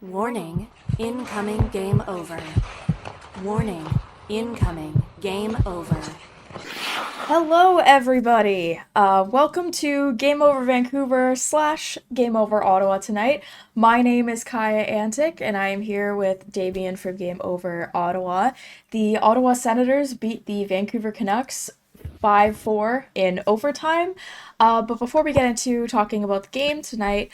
Warning, incoming game over. Warning, incoming game over. Hello, everybody. Welcome to Game Over Vancouver / Game Over Ottawa tonight. My name is Kaya Antic, and I am here with Damian from Game Over Ottawa. The Ottawa Senators beat the Vancouver Canucks 5-4 in overtime. But before we get into talking about the game tonight,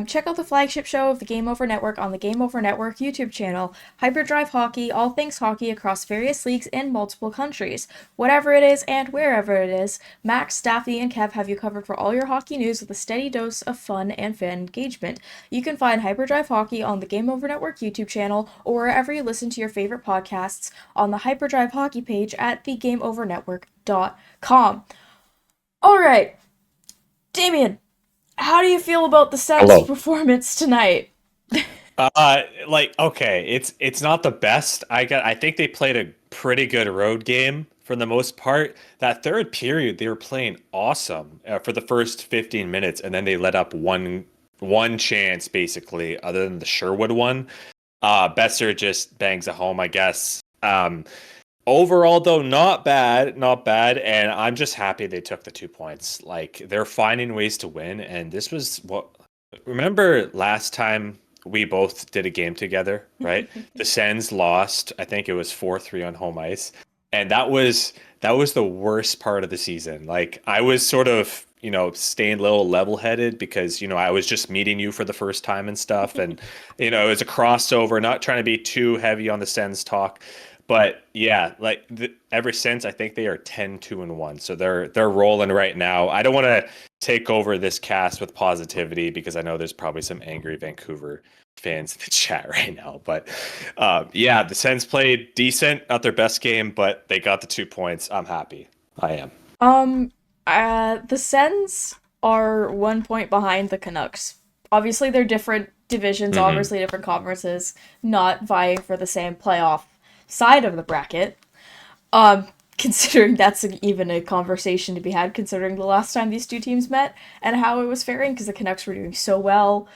check out the flagship show of the Game Over Network on the Game Over Network YouTube channel, Hyperdrive Hockey, all things hockey across various leagues in multiple countries. Whatever it is and wherever it is, Max, Daphne, and Kev have you covered for all your hockey news with a steady dose of fun and fan engagement. You can find Hyperdrive Hockey on the Game Over Network YouTube channel or wherever you listen to your favorite podcasts on the Hyperdrive Hockey page at thegameovernetwork.com. Alright, Damian, how do you feel about the Sens' Hello. performance tonight? Okay, it's not the best. I think they played a pretty good road game for the most part. That third period, they were playing awesome for the first 15 minutes, and then they let up one chance basically, other than the Sherwood one. Besser just bangs it home, I guess. Overall, though, not bad, not bad, and I'm just happy they took the 2 points. Like, they're finding ways to win, and this was what. Remember last time we both did a game together, right? The Sens lost. I think it was 4-3 on home ice, and that was the worst part of the season. Like, I was sort of staying a little level-headed because I was just meeting you for the first time and stuff, and it was a crossover. Not trying to be too heavy on the Sens talk. But yeah, like ever since, I think they are 10-2-1. So they're rolling right now. I don't want to take over this cast with positivity because I know there's probably some angry Vancouver fans in the chat right now. But yeah, the Sens played decent, not their best game, but they got the 2 points. I'm happy. I am. The Sens are 1 point behind the Canucks. Obviously, they're different divisions, obviously different conferences, not vying for the same playoff side of the bracket. Considering that's even a conversation to be had, considering the last time these two teams met and how it was faring, because the Canucks were doing so well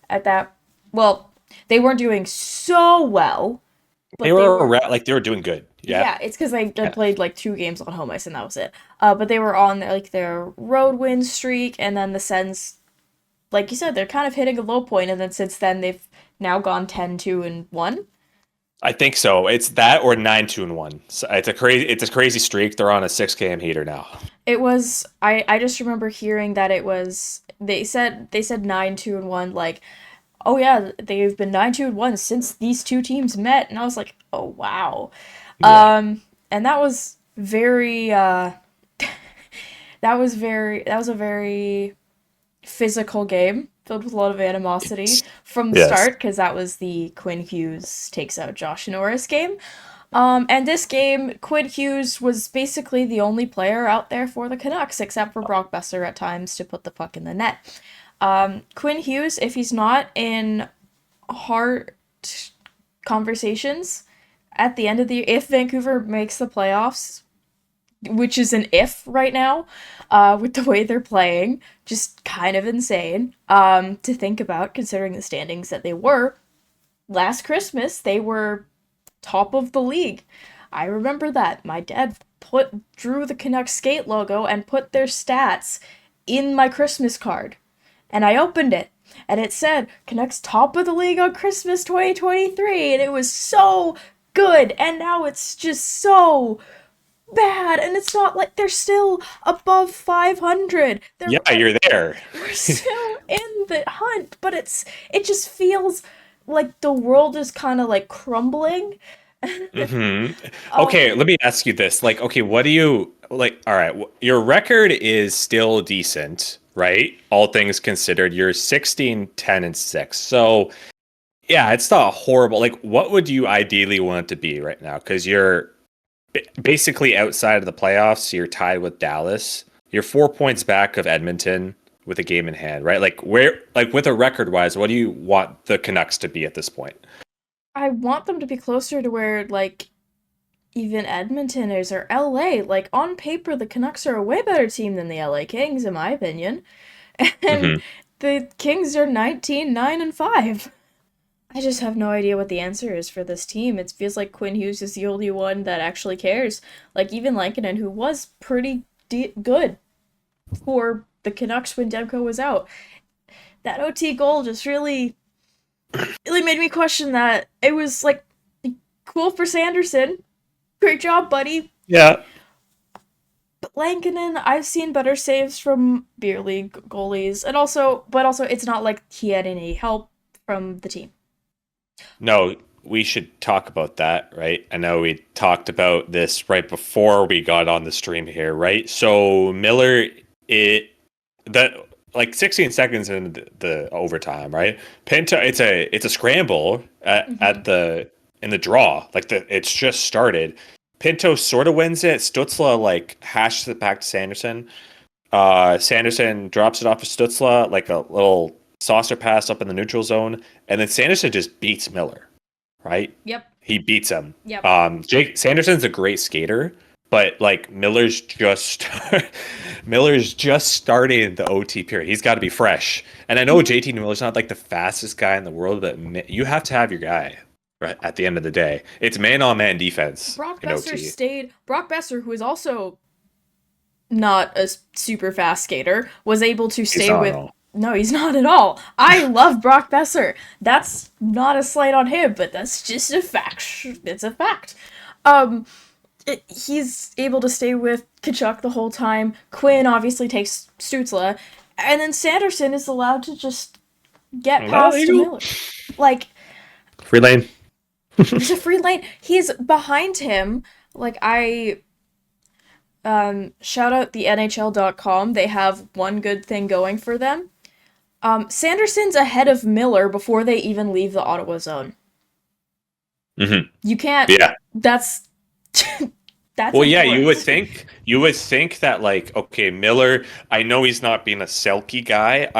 at that. Well, they weren't doing so well, but They were doing good. Yeah. yeah, it's because they Yeah. played like 2 games on home ice and that was it. But they were on their road win streak, and then the Sens, like you said, they're kind of hitting a low point, and then since then they've now gone 10-2-1. I think so. It's that or 9-2-1. So it's a crazy streak. They're on a 6 game heater now. It was I just remember hearing that it was they said 9-2-1, like, oh yeah, they've been 9-2-1 since these two teams met, and I was like, oh wow. Yeah. And that was very that was a very physical game filled with a lot of animosity from the Yes. start, because that was the Quinn Hughes takes out Josh Norris game. And this game, Quinn Hughes was basically the only player out there for the Canucks, except for Brock Besser at times to put the puck in the net. Quinn Hughes, if he's not in heart conversations at the end of the year, if Vancouver makes the playoffs, which is an if right now, with the way they're playing, just kind of insane to think about, considering the standings that they were. Last Christmas, they were top of the league. I remember that. My dad drew the Canucks skate logo and put their stats in my Christmas card. And I opened it, and it said Canucks top of the league on Christmas 2023, and it was so good. And now it's just so bad, and it's not like they're still above 500. Yeah, you're there. We're still in the hunt, but it just feels like the world is kind of like crumbling. hmm Um, Okay, let me ask you this. Like, okay, what do you like? All right, your record is still decent, right? All things considered, you're 16-10-6. So, yeah, it's not horrible. Like, what would you ideally want it to be right now? Because you're basically outside of the playoffs. You're tied with Dallas. You're 4 points back of Edmonton with a game in hand, right? Like with a record wise, what do you want the Canucks to be at this point? I want them to be closer to where, like, even Edmonton is, or LA. Like, on paper, the Canucks are a way better team than the LA Kings, in my opinion. And hmm the Kings are 19-9-5. I just have no idea what the answer is for this team. It feels like Quinn Hughes is the only one that actually cares. Like, even Lankinen, who was pretty good for the Canucks when Demko was out. That OT goal just really made me question that. It was, like, cool for Sanderson. Great job, buddy. Yeah. But Lankinen, I've seen better saves from beer league goalies, and also it's not like he had any help from the team. No, we should talk about that, right? I know we talked about this right before we got on the stream here, right? So Miller, that like 16 seconds in the overtime, right? Pinto, it's a scramble at the in the draw, like it's just started. Pinto sort of wins it. Stutzla like hashes it back to Sanderson. Sanderson drops it off of Stutzla like a little saucer pass up in the neutral zone, and then Sanderson just beats Miller, right? Yep. He beats him. Yep. Jake Sanderson's a great skater, but like Miller's just starting the OT period. He's got to be fresh. And I know JT Miller's not like the fastest guy in the world, but you have to have your guy. Right at the end of the day, it's man-on-man defense. Brock Besser, who is also not a super fast skater, was able to stay with. No, he's not at all. I love Brock Besser. That's not a slight on him, but that's just a fact. It's a fact. He's able to stay with Tkachuk the whole time. Quinn obviously takes Stutzla, and then Sanderson is allowed to just get past Miller. Like, free lane. There's a free lane. He's behind him. Like, shout out the NHL.com. They have one good thing going for them. Sanderson's ahead of Miller before they even leave the Ottawa zone. Mm-hmm. You can't. Yeah. That's. That's well, important. yeah, you would think that, like, okay, Miller, I know he's not being a selkie guy.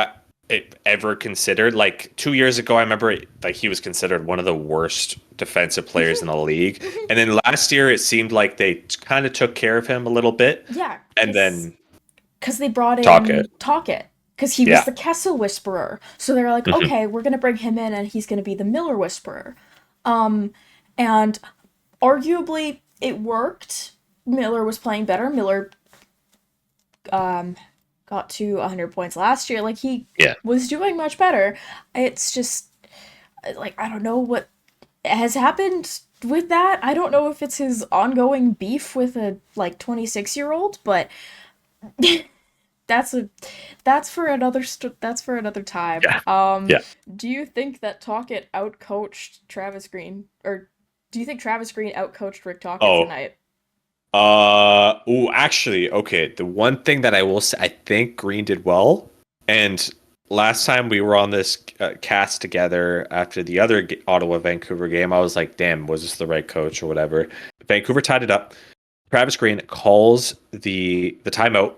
Ever considered, like 2 years ago, I remember like he was considered one of the worst defensive players in the league, and then last year it seemed like they kind of took care of him a little bit. Yeah, and then because they brought in Talkett because he was the Kessel Whisperer, so they're like, okay, we're gonna bring him in, and he's gonna be the Miller Whisperer, and arguably it worked. Miller was playing better. Miller, got to 100 points last year. Like, he was doing much better. It's just, like, I don't know what has happened with that. I don't know if it's his ongoing beef with a, like, 26-year-old, but that's for another time. Do you think that Talkett outcoached Travis Green? Or do you think Travis Green outcoached Rick Talkett tonight? Actually, okay. The one thing that I will say, I think Green did well. And last time we were on this cast together after the other Ottawa Vancouver game, I was like, damn, was this the right coach or whatever? Vancouver tied it up. Travis Green calls the timeout,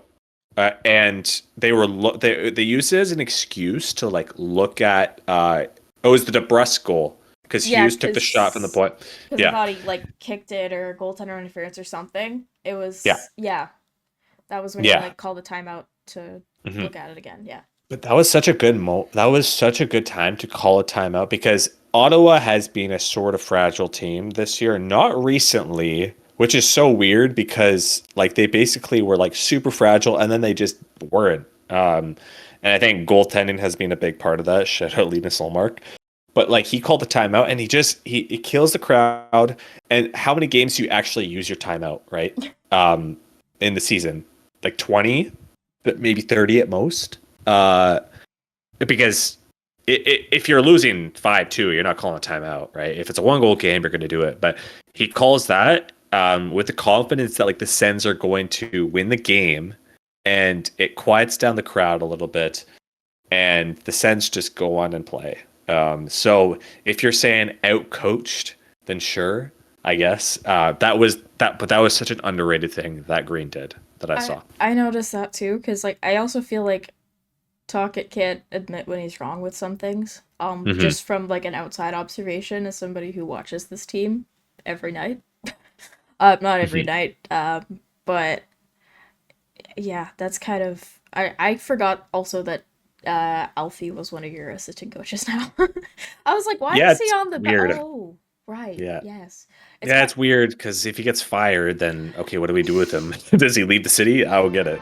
and they used it as an excuse to like look at it was the DeBrusque goal. Because Hughes took the shot from the point. Because I thought he, like, kicked it or goaltender interference or something. It was... Yeah. That was when he, like, called the timeout to look at it again. Yeah. But that was such a good that was such a good time to call a timeout because Ottawa has been a sort of fragile team this year. Not recently, which is so weird because, like, they basically were, like, super fragile and then they just weren't. And I think goaltending has been a big part of that. Shout out Linus Ullmark. But like he called the timeout and he kills the crowd. And how many games do you actually use your timeout, right? In the season, like 20, maybe 30 at most. Because if you're losing 5-2, you're not calling a timeout, right? If it's a 1-goal game, you're going to do it. But he calls that with the confidence that like the Sens are going to win the game, and it quiets down the crowd a little bit, and the Sens just go on and play. So if you're saying outcoached, then sure, I guess that was such an underrated thing that Green did that I saw. I noticed that too, because like I also feel like Talkett can't admit when he's wrong with some things. Just from like an outside observation as somebody who watches this team every night. Not every night, but yeah, that's kind of I forgot also that Alfie was one of your assistant coaches now. I was like, why Yeah, is he it's on the weird. Oh, right. Yeah. Yes. Yeah, it's weird because if he gets fired, then okay, what do we do with him? Does he leave the city? I will get it.